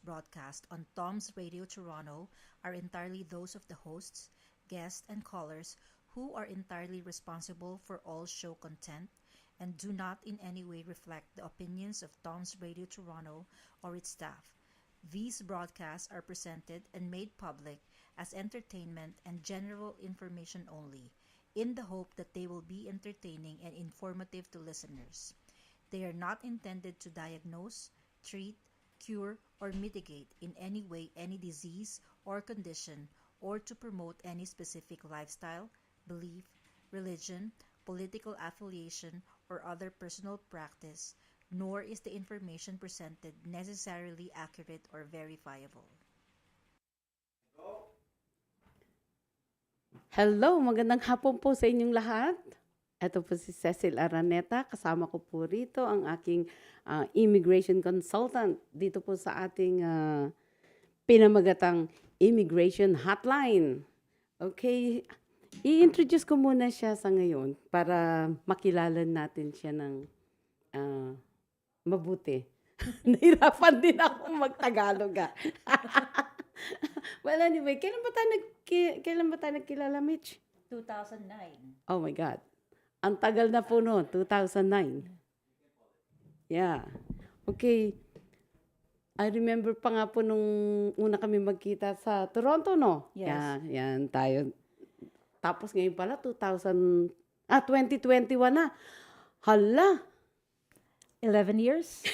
broadcast on Tom's Radio Toronto are entirely those of the hosts, guests, and callers who are entirely responsible for all show content and do not in any way reflect the opinions of Tom's Radio Toronto or its staff. These broadcasts are presented and made public as entertainment and general information only, in the hope that they will be entertaining and informative to listeners. They are not intended to diagnose, treat, cure, or mitigate in any way any disease or condition or to promote any specific lifestyle, belief, religion, political affiliation, or other personal practice, nor is the information presented necessarily accurate or verifiable. Hello, magandang hapon po sa inyong lahat. Ito po si Cecil Araneta. Kasama ko po rito ang aking immigration consultant dito po sa ating pinamagatang immigration hotline. Okay, i-introduce ko muna siya sa ngayon para makilala natin siya ng mabuti. Nahirapan din ako mag-Tagalog. Well, anyway, kailan ba tayo nagkilala, Mitch? 2009. Oh my God. Ang tagal na po noon, 2009. Yeah. Okay. I remember pa nga po nung una kami magkita sa Toronto, no? Yes. Yan tayo. Tapos ngayon pala, 2021 na. Hala! 11 years?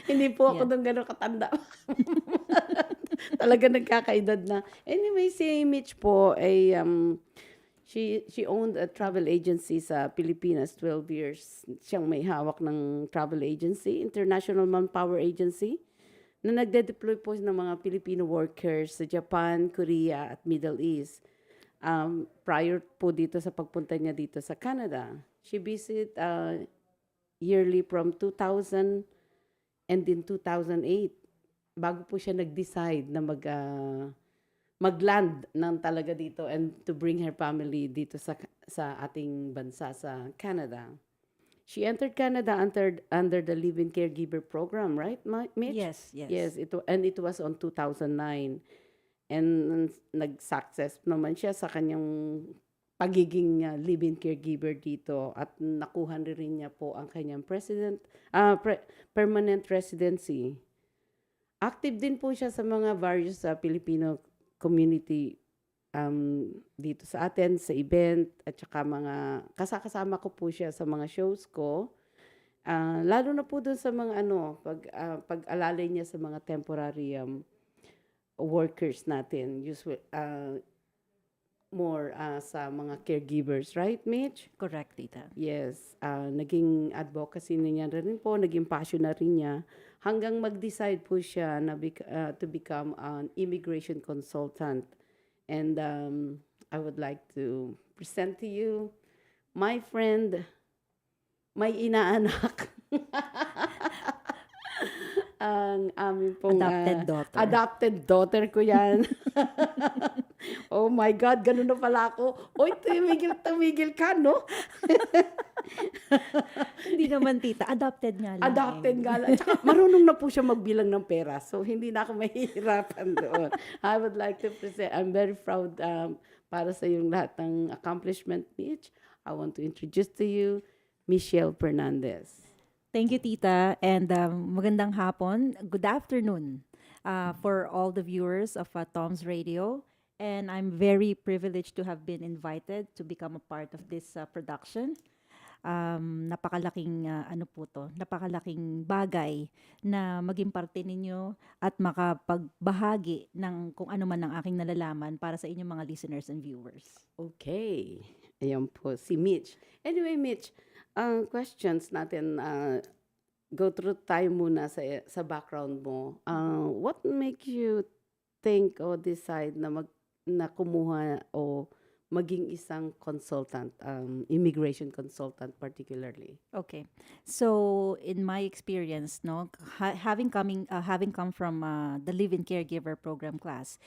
Hindi po ako doon gano'ng katanda. Talaga nagkakaedad na. Anyway, si Mitch po ay she owned a travel agency sa Pilipinas 12 years. Siyang may hawak ng travel agency, International Manpower Agency, na nagde-deploy po ng mga Filipino workers sa Japan, Korea at Middle East. Prior po dito sa pagpunta niya dito sa Canada, she visited yearly from 2000 and in 2008, bago po siya nag-decide na mag-land ng talaga dito and to bring her family dito sa ating bansa, sa Canada. She entered Canada under the Live-in Caregiver Program, right, Mitch? Yes. Yes, it was on 2009. And nag-success naman siya sa kanyang pagiging live-in caregiver dito at nakuha rin niya po ang kanyang permanent residency. Active din po siya sa mga various Filipino community dito sa atin, sa event, at saka mga kasama ko po siya sa mga shows ko. Lalo na po doon sa mga pag-alalay niya sa mga temporary workers natin. Usually, more sa mga caregivers, right, Mitch? Correct, Tita. Yes. Naging advocacy niya rin po, naging passion na rin niya, hanggang mag-decide po siya na to become an immigration consultant. And I would like to present to you my friend, my inaanak. Ang aming pong adopted daughter ko yan. Oh my God, ganun na pala ako. Oy, tumigil ka, no? Hindi naman, Tita. Adopted nga lang. Adopted nga lang. Tsaka marunong na po siya magbilang ng pera. So, hindi na ako mahihirapan doon. I would like to present, I'm very proud para sa yung lahat ng accomplishment, Mitch. I want to introduce to you Michelle Fernandez. Thank you, Tita. And magandang hapon. Good afternoon for all the viewers of Tom's Radio. And I'm very privileged to have been invited to become a part of this production. Napakalaking napakalaking bagay na maging parte ninyo at makapagbahagi ng kung ano man ang aking nalalaman para sa inyong mga listeners and viewers. Okay. Ayan po si Mitch. Anyway, Mitch, questions natin, go through tayo muna sa background mo. What make you think or decide na kumuha o maging isang consultant, immigration consultant particularly? Okay. So in my experience, no, having come from the Live-in Caregiver program class,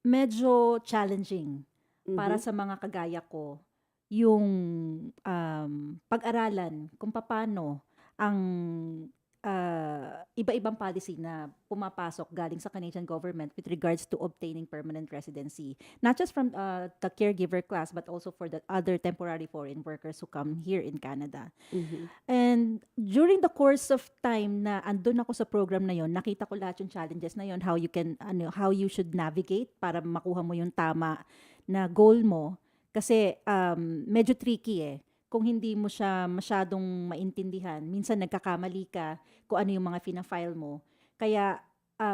medyo challenging para sa mga kagaya ko yung pag-aralan kung paano ang iba-ibang policy na pumapasok galing sa Canadian government with regards to obtaining permanent residency. Not just from the caregiver class, but also for the other temporary foreign workers who come here in Canada. Mhm. And during the course of time na andun ako sa program na yon, nakita ko lahat yung challenges na yon, how you should navigate para makuha mo yung tama na goal mo. Kasi medyo tricky eh. Kung hindi mo siya masyadong maintindihan, minsan nagkakamali ka kung ano yung mga fina-file mo. Kaya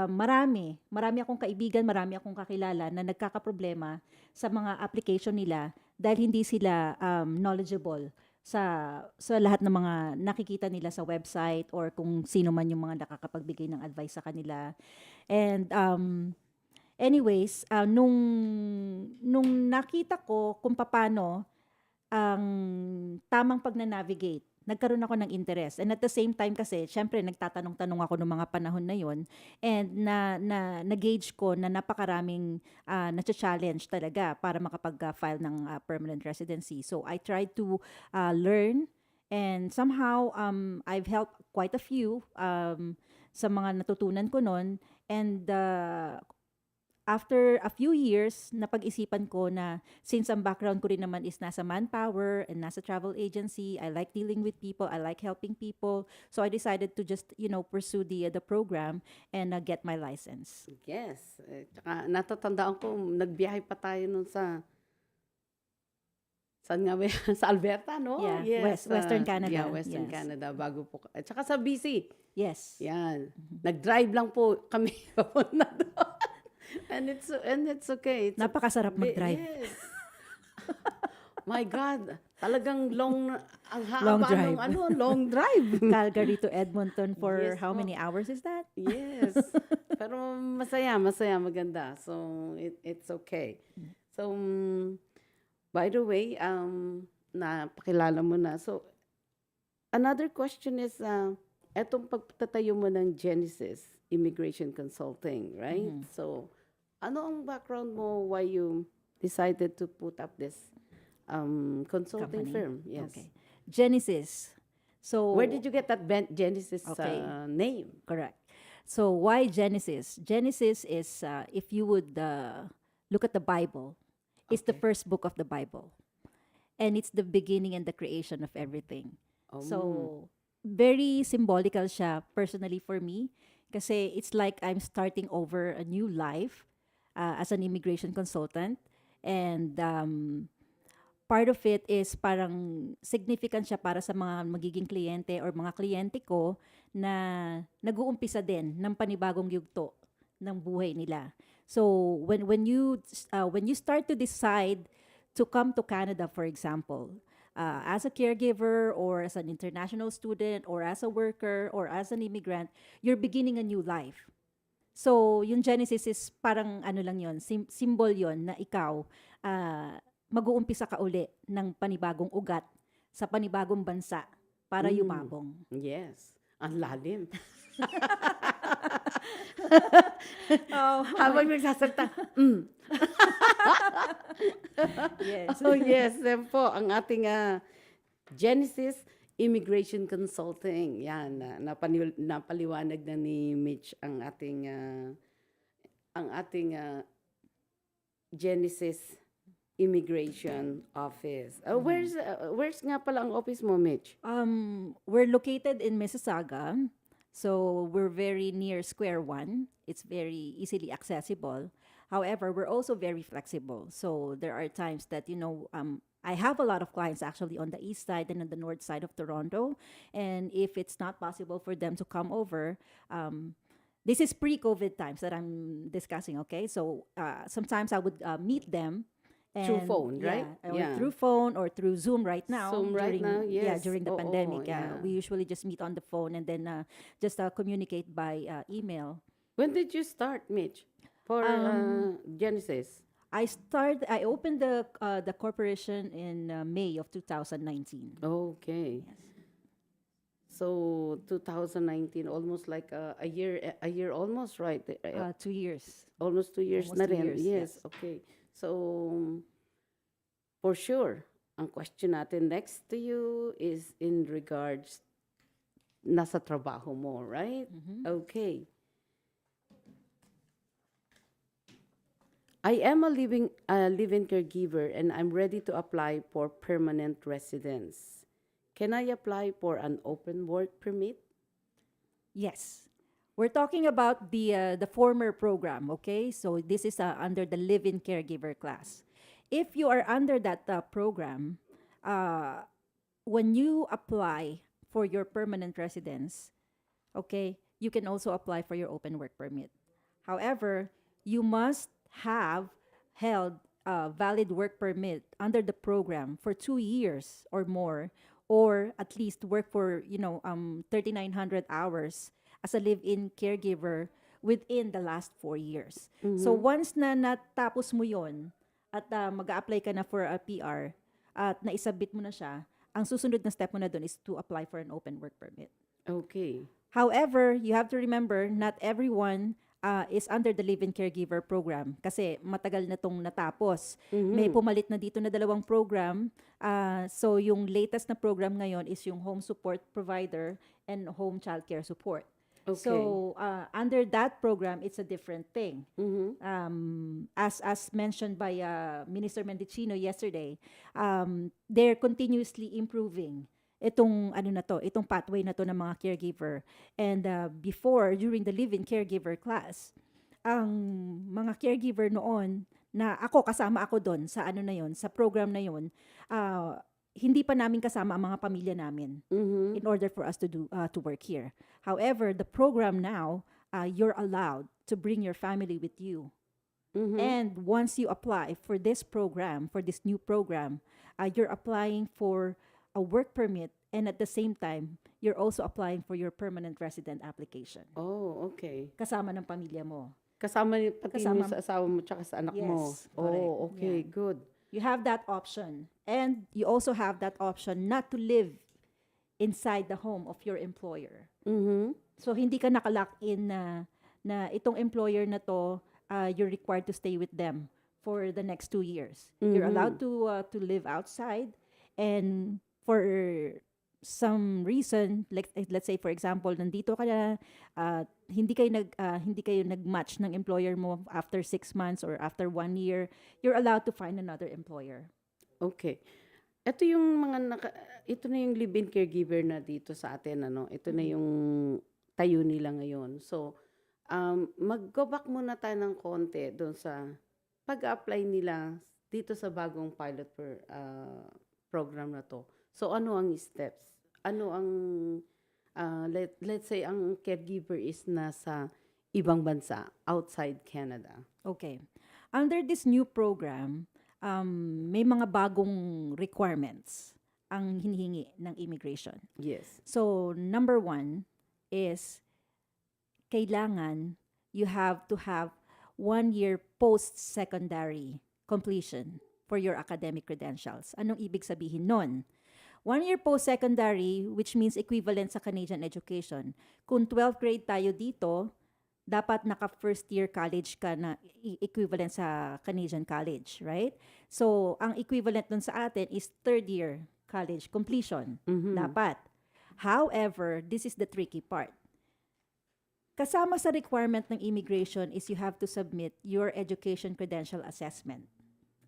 marami akong kaibigan, marami akong kakilala na nagkakaproblema sa mga application nila dahil hindi sila knowledgeable sa lahat ng mga nakikita nila sa website or kung sino man yung mga nakakapagbigay ng advice sa kanila. And anyways, nung nakita ko kung paano ang tamang pagnanavigate, nagkaroon ako ng interest. And at the same time kasi, syempre, nagtatanong-tanong ako ng mga panahon na yon, and na-gauge ko na napakaraming na-challenge talaga para makapag-file ng permanent residency. So, I tried to learn, and somehow, I've helped quite a few sa mga natutunan ko nun. And after a few years, napag-isipan ko na since ang background ko rin naman is nasa manpower and nasa travel agency, I like dealing with people, I like helping people. So I decided to just, pursue the program and get my license. Yes. Tsaka natatandaan ko, nagbiyahe pa tayo nun saan nga ba yan? Sa Alberta, no? Yeah, Yes. Western Canada. Yeah, Western Yes. Canada. Bago po. At saka sa BC. Yes. Yan. Nag-drive lang po kami papunta doon. And it's okay. Napakasarap mag-drive. Yes. My God. Talagang ang Long haba drive. long drive. Calgary to Edmonton for Yes how po. many hours is that? Yes. Pero masaya, maganda. So, it's okay. So, by the way, napakilala mo na. So, another question is, etong pagtatayo mo ng Genesis Immigration Consulting, right? Mhm. So, ano ang background mo why you decided to put up this consulting Company? firm? Yes. Okay. Genesis. So Where did you get that Genesis Okay. name? Correct. So why Genesis? Genesis is, if you would look at the Bible, it's the Okay. first book of the Bible. And it's the beginning and the creation of everything. So, very symbolical siya personally for me. Kasi it's like I'm starting over a new life as an immigration consultant. And part of it is parang significant siya para sa mga magiging kliyente or mga kliyente ko na nag-uumpisa din ng panibagong yugto ng buhay nila. So when you start to decide to come to Canada, for example, as a caregiver or as an international student or as a worker or as an immigrant, you're beginning a new life. So, yung Genesis is parang ano lang yon, symbol yon na ikaw mag-uumpisa ka uli ng panibagong ugat sa panibagong bansa para yumabong. Yes. Ang lalim. Oh, Habang nagsasalita, yes. Oh yes, yan po ang ating Genesis Immigration Consulting. Yan, napaliwanag na ni Mitch ang ating Genesis Immigration Office. Where's nga pala ang office mo, Mitch? We're located in Mississauga. So we're very near Square One. It's very easily accessible. However, we're also very flexible. So there are times that, I have a lot of clients actually on the east side and on the north side of Toronto. And if it's not possible for them to come over, this is pre-COVID times that I'm discussing, okay? So sometimes I would meet them. Through phone, right? Or Yeah. through phone or through Zoom right now. Zoom right now, Yeah, yes. during the Oo, pandemic. yeah. We usually just meet on the phone and then just communicate by email. When did you start, Mitch, for Genesis? I opened the corporation in May of 2019. Okay. Yes. So 2019, almost like a year almost, right? 2 years. Almost 2 years Almost na 2 rin. years, Yes, yes. okay. So, for sure, ang question natin next to you is in regards nasa trabaho mo, right? Okay. I am a live-in caregiver and I'm ready to apply for permanent residence. Can I apply for an open work permit? Yes. We're talking about the former program, okay? So this is under the live-in caregiver class. If you are under that program, uh, when you apply for your permanent residence, okay, you can also apply for your open work permit. However, you must have held a valid work permit under the program for 2 years or more, or at least work for 3,900 hours as a live-in caregiver within the last 4 years. So once na natapos mo yon at mag-a-apply ka na for a PR at naisubmit mo na siya, ang susunod na step mo na doon is to apply for an open work permit. Okay. However, you have to remember, not everyone is under the live-in caregiver program kasi matagal na tong natapos. May pumalit na dito na 2 program. So, yung latest na program ngayon is yung home support provider and home child care support. Okay. So, under that program, it's a different thing. As mentioned by Minister Mendicino yesterday, they're continuously improving itong pathway na to ng mga caregiver. And during the live-in caregiver class, ang mga caregiver noon, na kasama ako doon sa sa program na yon, hindi pa namin kasama ang mga pamilya namin in order for us to work here. However, the program now, you're allowed to bring your family with you. And once you apply for this program, for this new program, you're applying for a work permit, and at the same time, you're also applying for your permanent resident application. Oh, okay. Kasama ng pamilya mo. Pati mo sa asawa mo tsaka sa anak mo. Yes, correct. Oh, okay, Yeah. good. You have that option. And you also have that option not to live inside the home of your employer. So, hindi ka nakalock in na itong employer na to, you're required to stay with them for the next 2 years. You're allowed to live outside, and for some reason, like let's say for example, nandito ka na, hindi kayo nag-match ng employer mo after 6 months or after 1 year, you're allowed to find another employer. Okay. Ito na yung live-in caregiver na dito sa atin, ano. Ito na yung tayo nila ngayon. So, mag-go back muna tayo ng konti doon sa pag-apply nila dito sa bagong pilot program na to. So, ano ang steps? Ano ang, let's say, ang caregiver is nasa ibang bansa, outside Canada. Okay. Under this new program, may mga bagong requirements ang hinihingi ng immigration. Yes. So, number 1 is kailangan you have to have 1 year post-secondary completion for your academic credentials. Anong ibig sabihin nun? 1 year post-secondary, which means equivalent sa Canadian education. Kung 12th grade tayo dito, dapat naka-first year college ka na equivalent sa Canadian college, right? So, ang equivalent nun sa atin is 3rd year college completion. Dapat. However, this is the tricky part. Kasama sa requirement ng immigration is you have to submit your education credential assessment.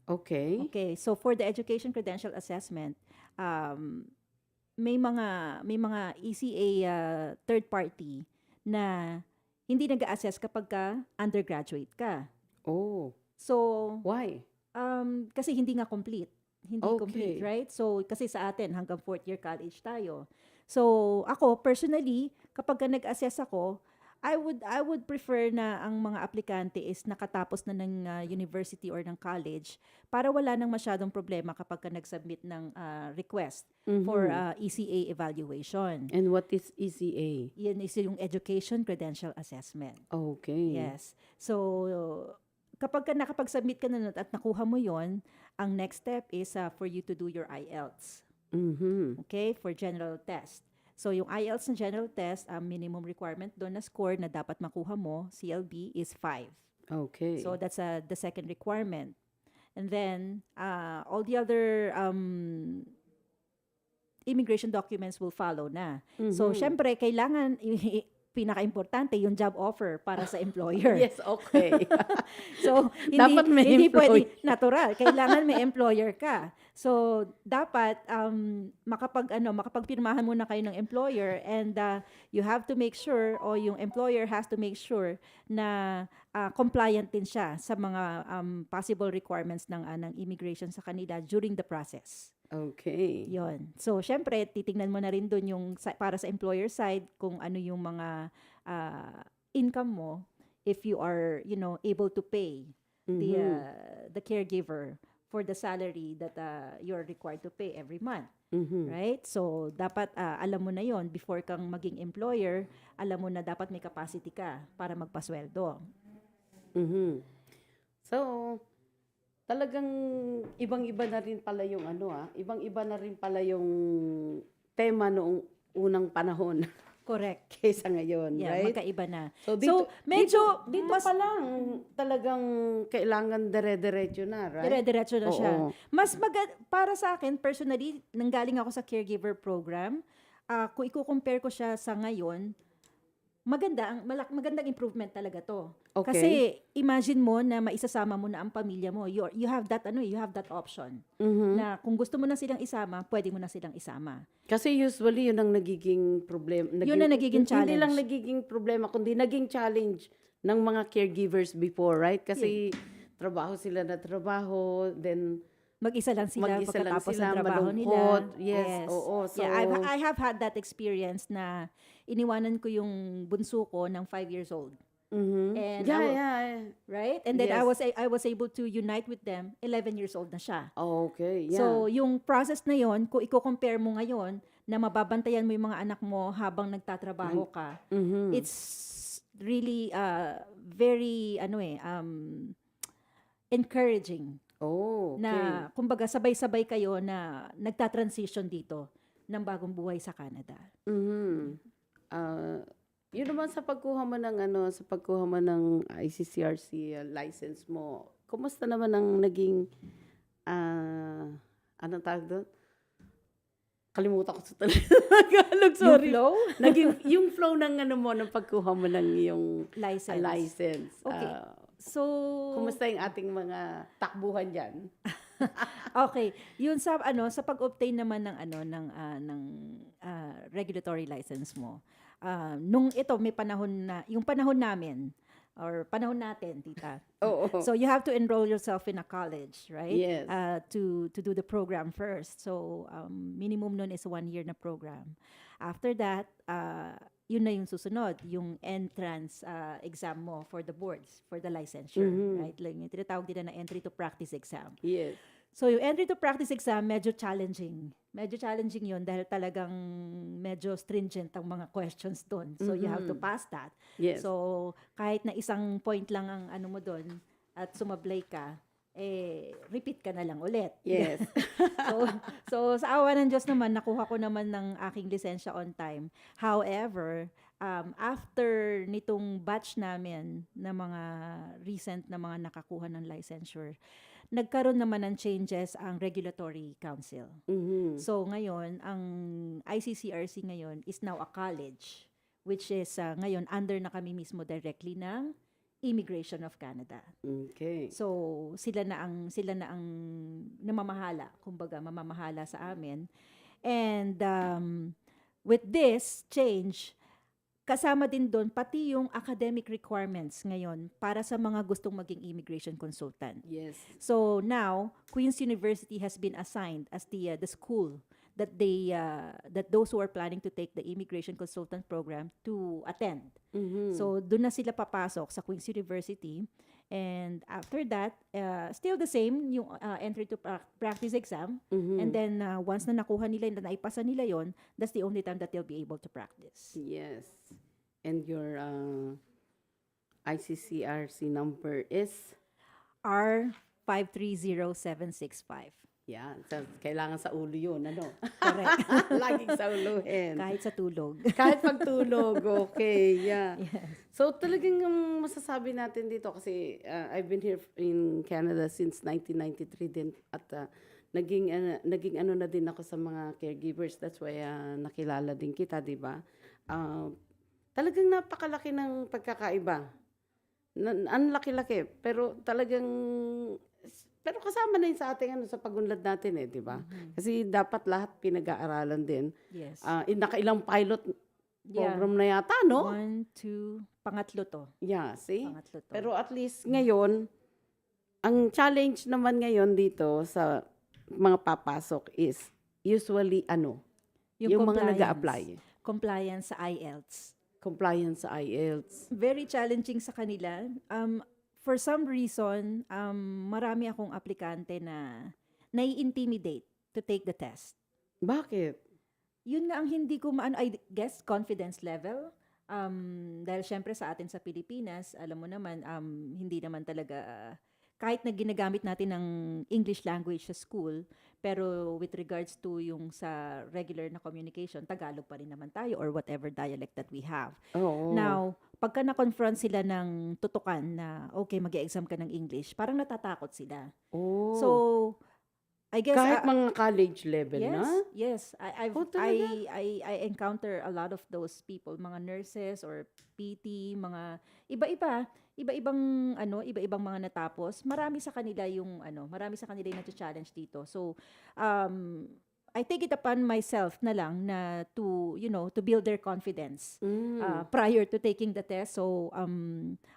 Okay. Okay, so for the education credential assessment, may mga ECA third party na hindi nag-assess kapag ka undergraduate ka. Oh. So, Why? kasi hindi nga complete. Hindi Okay. complete, right? So, kasi sa atin, hanggang 4th year college tayo. So, ako, personally, kapag ka nag-assess ako, I would prefer na ang mga aplikante is nakatapos na ng university or ng college para wala nang masyadong problema kapag ka nag-submit ng request for ECA evaluation. And what is ECA? Yan is yung Education Credential Assessment. Okay. Yes. So, kapag ka nakapag-submit ka na nun at nakuha mo yon, ang next step is for you to do your IELTS. Okay? For general test. So, yung IELTS na general test, minimum requirement doon na score na dapat makuha mo, CLB, is 5. Okay. So, that's the second requirement. And then, all the other immigration documents will follow na. So, syempre, kailangan, pinaka-importante, yung job offer para sa employer. Yes, okay. So, Dapat may hindi employer. pwede natural. Kailangan may employer ka. So, dapat makapagpirmahan muna kayo ng employer, and you have to make sure, or yung employer has to make sure na compliant din siya sa mga possible requirements ng immigration sa kanila during the process. Okay. Yon. So, syempre, titingnan mo na rin doon yung para sa employer side kung ano yung mga income mo if you are, able to pay the caregiver for the salary that you're required to pay every month. Right? So, dapat alam mo na yon before kang maging employer, alam mo na dapat may capacity ka para magpasweldo. So, talagang ibang-iba na rin pala yung ibang-iba na rin pala yung tema noong unang panahon Correct. kaysa ngayon, Yeah, right? magkaiba na. So, medyo dito mas pa lang talagang kailangan dire-diretso na, right? dire-diretso na siya. Oo. Mas para sa akin, personally, nanggaling ako sa caregiver program, kung i-compare ko siya sa ngayon, magandang improvement talaga to. Okay. Kasi imagine mo na maisasama mo na ang pamilya mo. You have that option. Na kung gusto mo na silang isama, pwede mo na silang isama. Kasi usually yun ang nagiging problem. Yun ang nagiging Hindi lang challenge. nagiging problema, kundi naging challenge ng mga caregivers before, right? Kasi trabaho sila na trabaho, then Mag-isa lang sila Mag-isa lang pagkatapos sila, ng trabaho malungkot. nila. Yes, oo. So, Yeah, I have had that experience na iniwanan ko yung bunso ko ng 5 years old. And right? And then Yes. I was able to unite with them. 11 years old na siya. Okay, yeah. So, yung process na yon, kung i-compare mo ngayon na mababantayan mo yung mga anak mo habang nagtatrabaho ka, it's really very encouraging. Oh, okay. Na kumbaga sabay-sabay kayo na nagta-transition dito ng bagong buhay sa Canada. Yun naman sa pagkuha mo ng ICCRC license mo. Kumusta naman ang naging anong tawag doon? Kalimutan ko sa Tagalog, sorry. Yung flow? Yung flow ng ng pagkuha mo ng yung license. Okay. So, Kumusta yung ating mga takbuhan diyan? okay, yun sa pag-obtain naman ng regulatory license mo. Nung may panahon yung panahon namin or panahon natin, tita. Oo. So you have to enroll yourself in a college, right? Yes. To do the program first. So minimum nun is 1 year na program. After that, yun na yung susunod, yung entrance exam mo for the boards, for the licensure, right? Like, yung tinatawag nila na entry to practice exam. Yes. So, yung entry to practice exam, medyo challenging. Medyo challenging yun dahil talagang medyo stringent ang mga questions doon. So, you have to pass that. Yes. So, kahit na isang point lang ang mo doon at sumablay ka, repeat ka na lang ulit. Yes. So sa awa ng Diyos naman, nakuha ko naman ng aking lisensya on time. However, after nitong batch namin na mga recent na mga nakakuha ng licensure, nagkaroon naman ng changes ang Regulatory Council. So ngayon, ang ICCRC ngayon is now a college, which is ngayon under na kami mismo directly ng Immigration of Canada. Okay. So sila na ang namamahala, kumbaga mamamahala sa amin. And with this change, kasama din doon pati yung academic requirements ngayon para sa mga gustong maging immigration consultant. Yes. So now, Queen's University has been assigned as the school that those who are planning to take the immigration consultant program to attend. So doon na sila papasok sa Queen's University, and after that, still the same yung entry to practice exam, and then once na nakuha nila na naipasa nila yon, that's the only time that they'll be able to practice. Yes. And your ICCRC number is? R530765. Yan. Kailangan sa ulo yun, ano? Correct. Laging sa uluhin. Kahit sa tulog. Kahit pagtulog, okay, yeah. Yes. So talagang yung masasabi natin dito kasi I've been here in Canada since 1993 din at naging ano na din ako sa mga caregivers. That's why nakilala din kita, di ba? Talagang napakalaki ng pagkakaiba. Ang laki-laki, pero talagang kasama na yun sa ating sa pagunlad natin di ba? Kasi dapat lahat pinag-aaralan din. Yes. Nakailang pilot program na yata, no? 1, 2, pangatlo to. Yeah, see? Pangatlo to. Pero at least ngayon, ang challenge naman ngayon dito sa mga papasok is usually yung mga nag-a-apply. Compliance sa IELTS. Compliance sa IELTS. Very challenging sa kanila. For some reason, marami akong aplikante na nai-intimidate to take the test. Bakit? Yun nga ang hindi ko I guess, confidence level. Dahil syempre sa atin sa Pilipinas, alam mo naman, hindi naman talaga, kahit na ginagamit natin ng English language sa school, pero with regards to yung sa regular na communication, Tagalog pa rin naman tayo or whatever dialect that we have. Oo. Now, pagka na-confront sila ng tutukan na, okay, mag-e-exam ka ng English, parang natatakot sila. Oh. So, I guess kahit mga college level na? Yes. I encounter a lot of those people, mga nurses or PT, mga iba-ibang mga natapos. Marami sa kanila yung nati-challenge dito. So, I take it upon myself na lang na to build their confidence prior to taking the test. So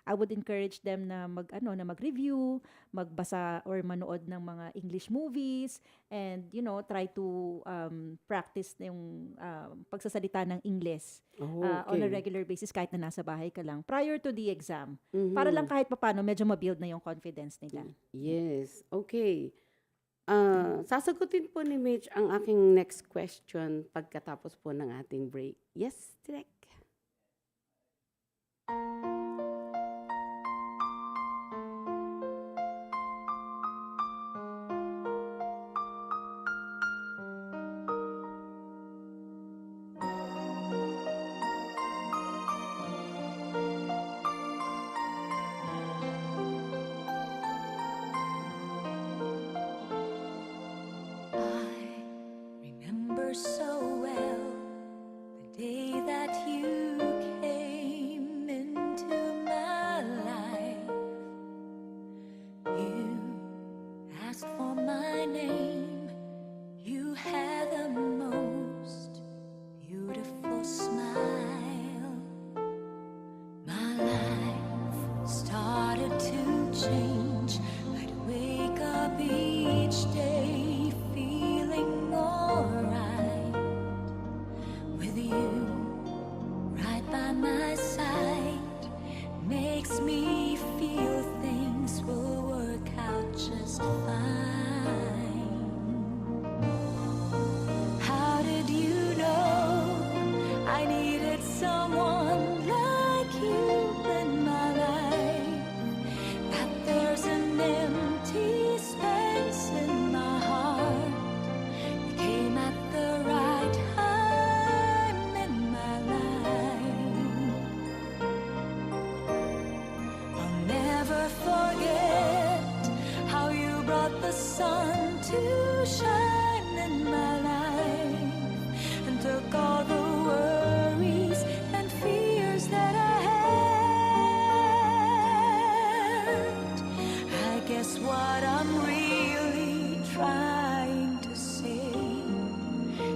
I would encourage them na mag-review, magbasa or manood ng mga English movies and try to practice yung pagsasalita ng English on a regular basis kahit na nasa bahay ka lang prior to the exam. Para lang kahit papaano medyo ma-build na yung confidence nila. Yes. Okay. Sasagutin po ni Mitch ang aking next question pagkatapos po ng ating break. Yes, Direk. So well the day that you came into my life. You asked for my name. You had the most beautiful smile. My life started to change. I'd wake up each day feeling alright. My side makes me feel things will work out just fine. How did you know I needed someone like you in my life? That there's an empty space in my heart. You came at the right time in my life. Never forget how you brought the sun to shine in my life and took all the worries and fears that I had. I guess what I'm really trying to say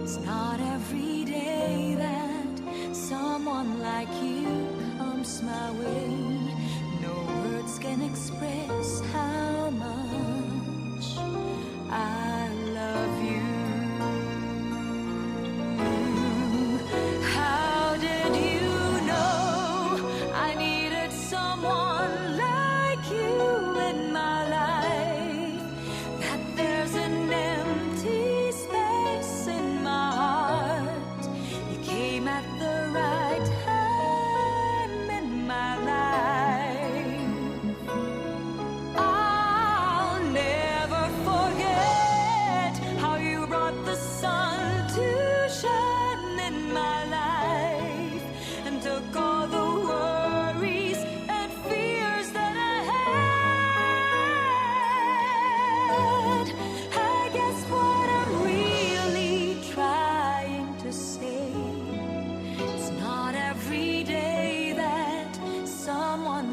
is not every day that someone like you comes my way. Can express how much I love you. How did you know I needed someone like you in my life? That there's an empty space in my heart. You came at the right time in my life.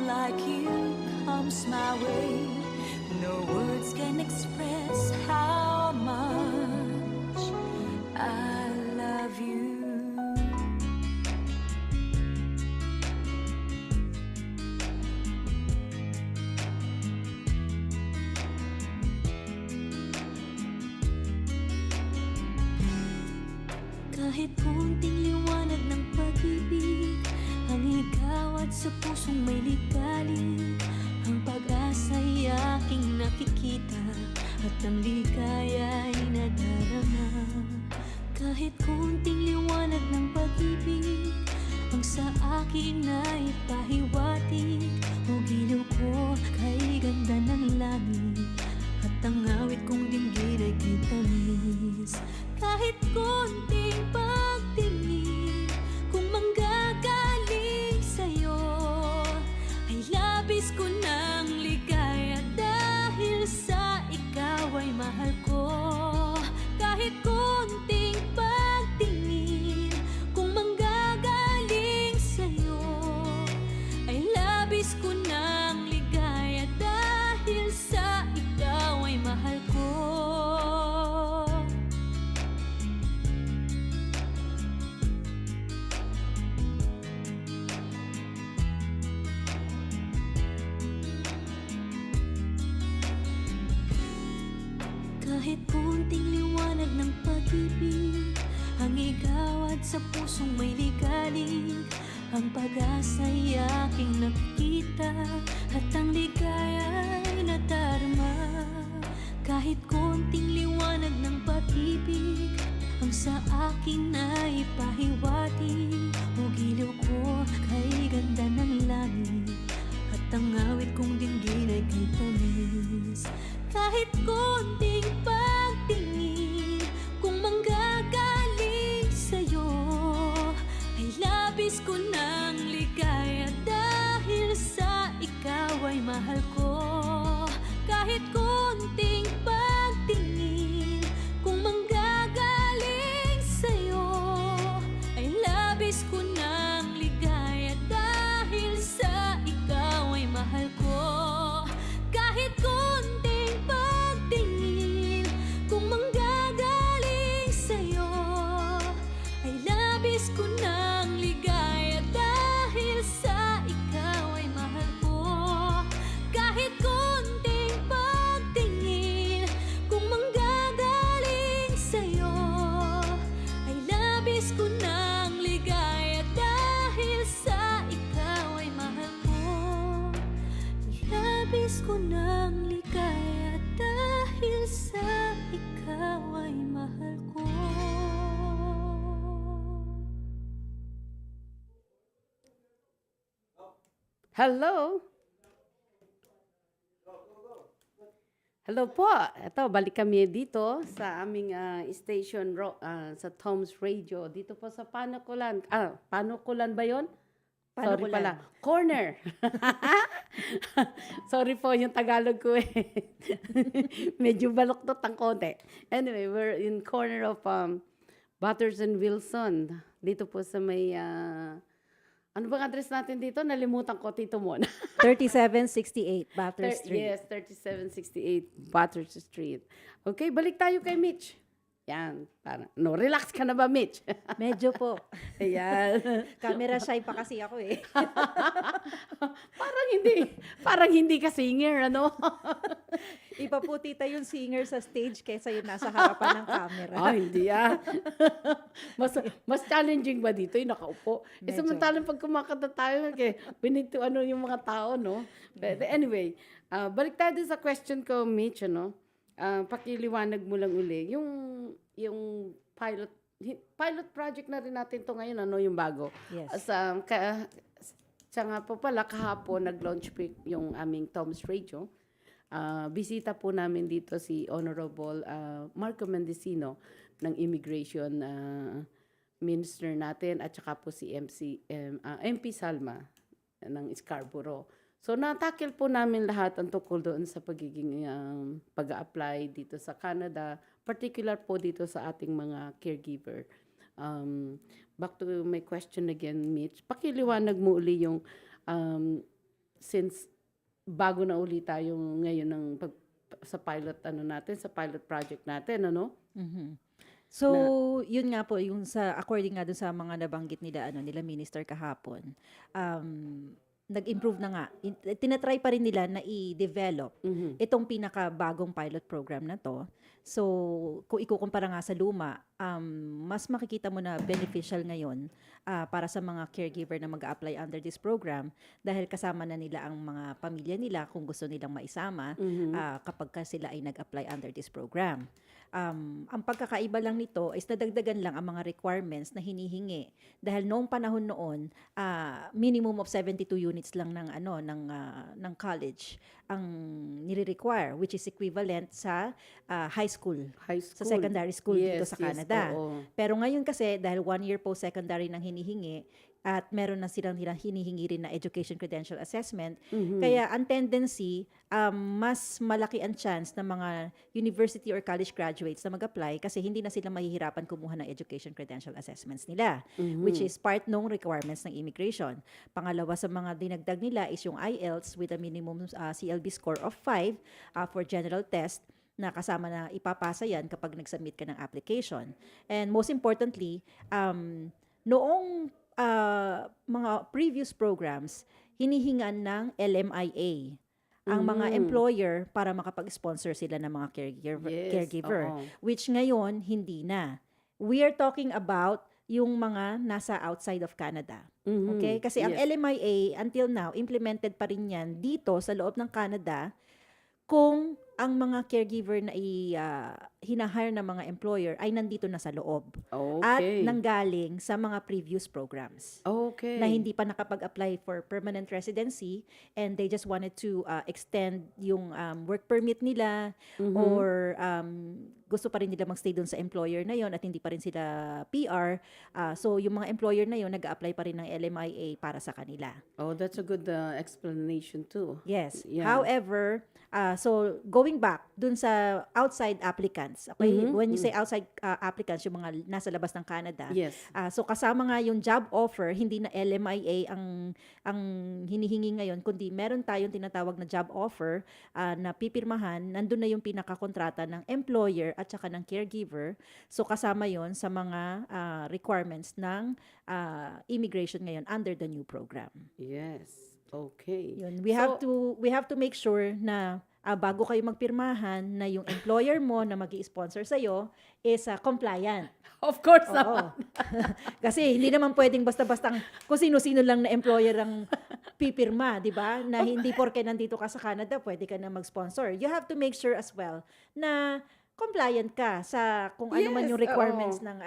like you comes my way. No words can express how much I love you. Kahit konting liwanag ng pag-ibig ang igawad sa pusong may ligalig, ang pag-asa'y aking nakikita at ang ligaya'y nadarama. Kahit konting liwanag ng pag-ibig ang sa akin ay pahiwatig, o giliw ko kay ganda ng langit at ang awit kong dinggin ay kitamis. Kahit konting pagtingin kung manggagaling sa'yo ay labis ko ng ligaya dahil sa ikaw ay mahal ko. Kahit konting pagtingin kung manggagaling sa'yo ay labis ko ng ligaya dahil sa ikaw ay mahal ko. Kahit konting liwanag ng pag-ibig ang igawad sa pusong may ligalig, ang pag-asa'y aking nakikita at ang ligaya'y nadarama. Kahit konting liwanag ng pag-ibig ang sa akin ay pahiwatig, o giliw ko kay ganda ng langit at ang awit kong dinggin ay kay tamis. Kahit konting pagtingin kung manggagaling sa'yo ay labis ko ng ligaya dahil sa ikaw ay mahal ko. Kahit konting pagtingin kung manggagaling sa'yo ay labis ko ng ligaya dahil sa ikaw ay mahal ko. Kahit konting pagtingin kung manggagaling sa'yo ay labis ko ng ligaya dahil sa ikaw ay mahal ko. Kahit konting pagtingin kung manggagaling sa'yo ay labis ko ng ligaya dahil sa ikaw ay mahal ko. Labis ko ng ligaya dahil sa ikaw ay mahal ko. Hello? Hello po. Ito, balik kami dito sa aming station sa Tom's Radio. Dito po sa Panukulan. Panukulan ba yon? Sorry Panukulan. pala. Corner. Sorry po, yung Tagalog ko eh. Medyo baloktot ang konti. Anyway, we're in corner of Butters and Wilson. Dito po sa may... ano bang address natin dito? Nalimutan ko, Tito Mon. 3768 Batter Street. Yes, 3768 Butters Street. Okay, balik tayo kay Mitch. Yan, parang, relax ka na ba, Mitch? Medyo po. Ayan. Camera shy pa kasi ako eh. parang hindi ka singer, ano? Ipaputi tayo yung singer sa stage kaysa yung nasa harapan ng camera. Hindi mas challenging ba dito yung nakaupo? Medyo. Samantalang pag kumakanta tayo, we need to yung mga tao, no? But anyway, balik tayo din sa question ko, Mitch, ano? Pakiliwanag mo lang uli. Yung pilot project na rin natin to ngayon, ano, yung bago. Yes. Siya nga po pala, kahapon, nag-launch po yung aming Tom's Radio. Bisita po namin dito si Honorable Marco Mendocino ng Immigration Minister natin at saka po si MP Salma ng Scarborough. So, natakil po namin lahat ang tungkol doon sa pagiging pag-a-apply dito sa Canada, particular po dito sa ating mga caregiver. Back to my question again, Mitch. Pakiliwanag mo uli yung since bago na uli tayong ngayon sa pilot sa pilot project natin, ano? So, yun nga po, yung according nga dun sa mga nabanggit nila, nila minister kahapon, nag-improve na nga. Tinatry pa rin nila na i-develop itong pinakabagong pilot program na to. So, kung ikukumpara nga sa luma, mas makikita mo na beneficial ngayon para sa mga caregiver na mag-a-apply under this program dahil kasama na nila ang mga pamilya nila kung gusto nilang maisama kapag sila ay nag-apply under this program. Ang pagkakaiba lang nito is nadagdagan lang ang mga requirements na hinihingi dahil noong panahon noon minimum of 72 units lang ng college ang nire-require, which is equivalent sa high school sa secondary school dito sa Canada. Pero ngayon kasi dahil 1 year post-secondary nang hinihingi at meron na silang hinihingi rin na education credential assessment. Kaya ang tendency, mas malaki ang chance ng mga university or college graduates na mag-apply kasi hindi na sila mahihirapan kumuha ng education credential assessments nila, which is part ng requirements ng immigration. Pangalawa sa mga dinagdag nila is yung IELTS with a minimum CLB score of 5 for general test na kasama na ipapasa yan kapag nag-submit ka ng application. And most importantly, noong mga previous programs, hinihingan ng LMIA ang mga employer para makapag-sponsor sila ng mga caregiver, which ngayon hindi na. We are talking about yung mga nasa outside of Canada. Okay? Kasi ang LMIA until now implemented pa rin yan dito sa loob ng Canada kung ang mga caregiver na hinahire ng mga employer ay nandito na sa loob. At nanggaling sa mga previous programs. Na hindi pa nakapag-apply for permanent residency and they just wanted to extend yung work permit nila or gusto pa rin nila magstay doon sa employer na yon at hindi pa rin sila PR. So yung mga employer na yon nag-a-apply pa rin ng LMIA para sa kanila. That's a good explanation too. Yes. Yeah. However, so going back dun sa outside applicants, okay? When you say outside applicants, yung mga nasa labas ng Canada. Yes. So kasama nga yung job offer, hindi na LMIA ang hinihingi ngayon, kundi meron tayong tinatawag na job offer na pipirmahan, nandun na yung pinakakontrata ng employer at saka ng caregiver. So kasama yon sa mga requirements ng immigration ngayon under the new program. Yes. Okay. Yun. We have to make sure na bago kayo magpirmahan na yung employer mo na magi-sponsor sa'yo is compliant. Of course naman. Kasi hindi naman pwedeng basta-basta kung sino-sino lang na employer ang pipirma, di ba? Na hindi porke nandito ka sa Canada, pwede ka na mag-sponsor. You have to make sure as well na compliant ka sa kung ano man yung requirements ng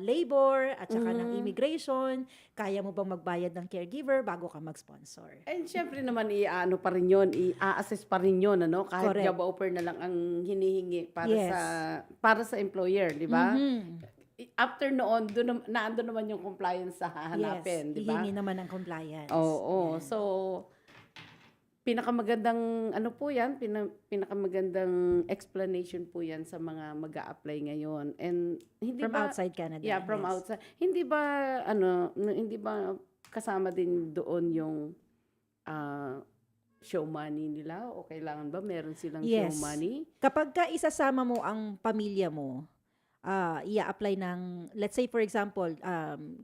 labor at saka ng immigration. Kaya mo bang magbayad ng caregiver bago ka mag-sponsor? And syempre naman pa rin yun, i-assess pa rin yun, kahit Correct. job offer na lang ang hinihingi para sa employer, di ba? After noon, naandun naman yung compliance sa hahanapin, di ba? Hihingi naman ng compliance. Oo. So, pinakamagandang pinakamagandang explanation po yan sa mga mag-a-apply ngayon. And hindi from outside Canada. Yeah, from outside. Hindi ba kasama din doon yung show money nila o kailangan ba meron silang show money? Kapag ka isasama mo ang pamilya mo, i-apply ng, let's say for example,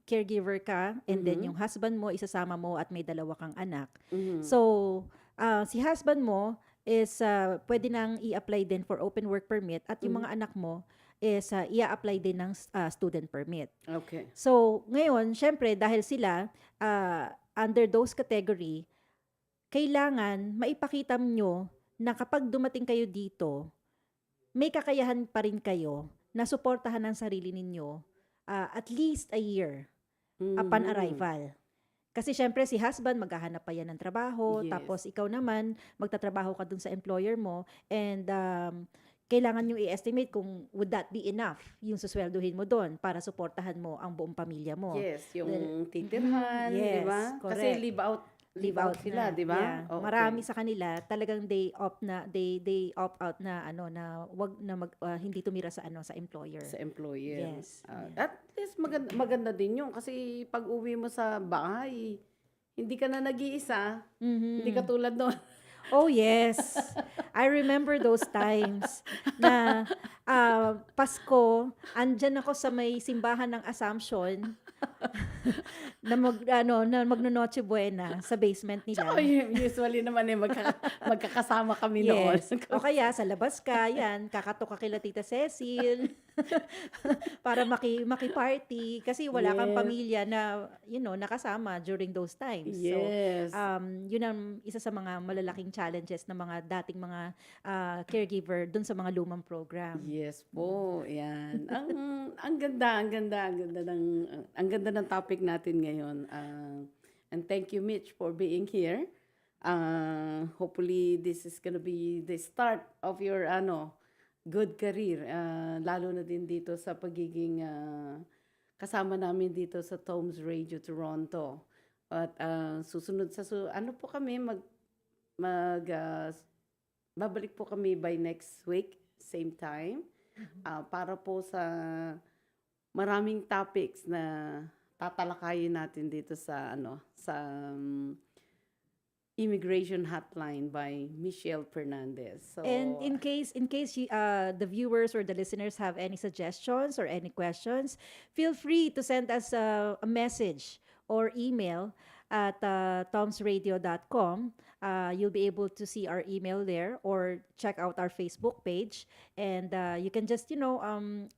caregiver ka and then yung husband mo isasama mo at may 2 kang anak. So, si husband mo is pwede nang i-apply din for open work permit at yung mga anak mo is i-apply din ng student permit. Okay. So, ngayon, syempre, dahil sila under those category, kailangan maipakita nyo na kapag dumating kayo dito, may kakayahan pa rin kayo na suportahan ang sarili ninyo at least a year upon arrival. Kasi syempre si husband maghahanap pa yan ng trabaho, tapos ikaw naman magtatrabaho ka dun sa employer mo and kailangan nyo i-estimate kung would that be enough yung susweldohin mo doon para suportahan mo ang buong pamilya mo. Yes, yung titirhan, di ba? Kasi live out sila, di ba? Yeah. Okay. Marami sa kanila talagang they opt out na na wag na hindi tumira sa sa employer. Sa employer. Yes. At least maganda din 'yung kasi pag-uwi mo sa bahay, hindi ka na nag-iisa. Hindi katulad noon. Oh, yes. I remember those times na Pasko, andyan ako sa may simbahan ng Assumption na magno-Noche Buena sa basement nila. Tsaka usually naman magkakasama kami noon. Yes. O kaya sa labas ka, yan, kakatok ka kila Tita Cecil para maki-party kasi wala kang Yes. pamilya na, nakasama during those times. Yes. So, yun ang isa sa mga malalaking challenges ng mga dating mga caregiver dun sa mga lumang program. Yes po, yan. Ang ganda ng topic natin ngayon. And thank you, Mitch, for being here. Hopefully, this is gonna be the start of your good career. Lalo na din dito sa pagiging kasama namin dito sa TOM's Radio Toronto. At susunod ano po kami babalik po kami by next week, same time. Para po sa maraming topics na tatalakayin natin dito sa Immigration Hotline by Michelle Fernandez. So, And in case the viewers or the listeners have any suggestions or any questions, feel free to send us a message or email at TOMzRadio.com. You'll be able to see our email there or check out our Facebook page. And you can just,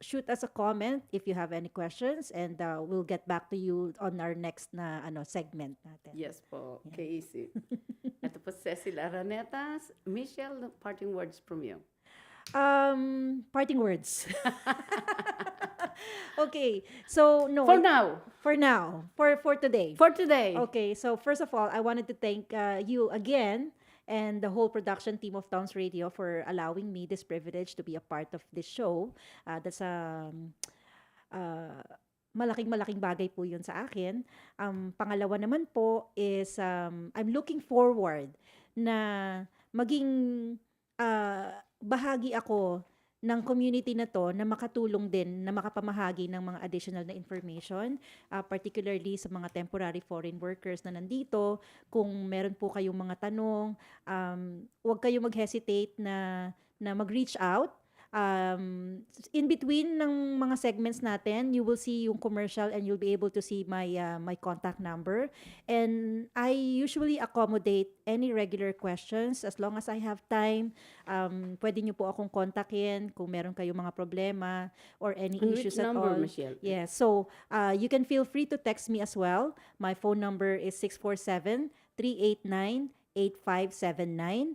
shoot us a comment if you have any questions, and we'll get back to you on our next segment natin. yes po, Casey. Ito po Cecil Araneta. Michelle, parting words from you. Parting words. Okay, so no. For now. For today. For today. Okay, so first of all, I wanted to thank you again and the whole production team of Towns Radio for allowing me this privilege to be a part of this show. That's malaking bagay po yun sa akin. Pangalawa naman po is I'm looking forward na maging bahagi ako ng community na to na makatulong din na makapamahagi ng mga additional na information, particularly sa mga temporary foreign workers na nandito. Kung meron po kayong mga tanong, huwag kayong mag-hesitate na mag-reach out. In between ng mga segments natin, you will see yung commercial and you'll be able to see my contact number. And I usually accommodate any regular questions as long as I have time. Pwede nyo po akong kontakin kung meron kayong mga problema or any issues Which at number, all. Michelle? Yes, so you can feel free to text me as well. My phone number is 647-389-8579.